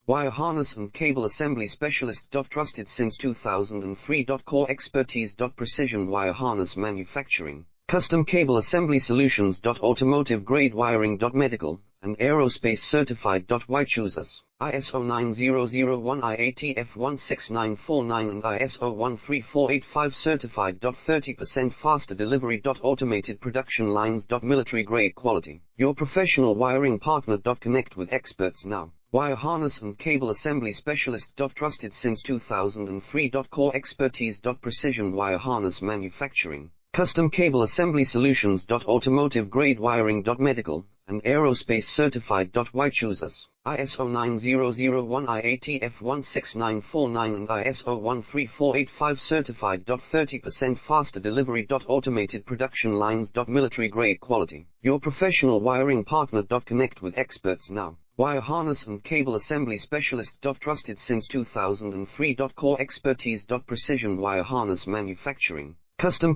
Wire harness and cable assembly specialist. Trusted since 2003. Core expertise. Precision wire harness manufacturing, custom cable assembly solutions. Automotive grade wiring. Medical and aerospace certified. Why choose us? ISO 9001 IATF 16949 and ISO 13485 certified. 30% faster delivery. Automated production lines. Military grade quality. Your professional wiring partner. Connect with experts now. Wire harness and cable assembly specialist. Trusted since 2003. Core expertise. Precision wire harness manufacturing, custom cable assembly solutions. Automotive grade wiring. Medical and aerospace certified. Why choose us? ISO 9001 IATF 16949 and ISO 13485 certified. 30% faster delivery. Automated production lines. Military grade quality. Your professional wiring partner. Connect with experts now. Wire harness and cable assembly specialist. Trusted since 2003. Core expertise. Precision wire harness manufacturing, custom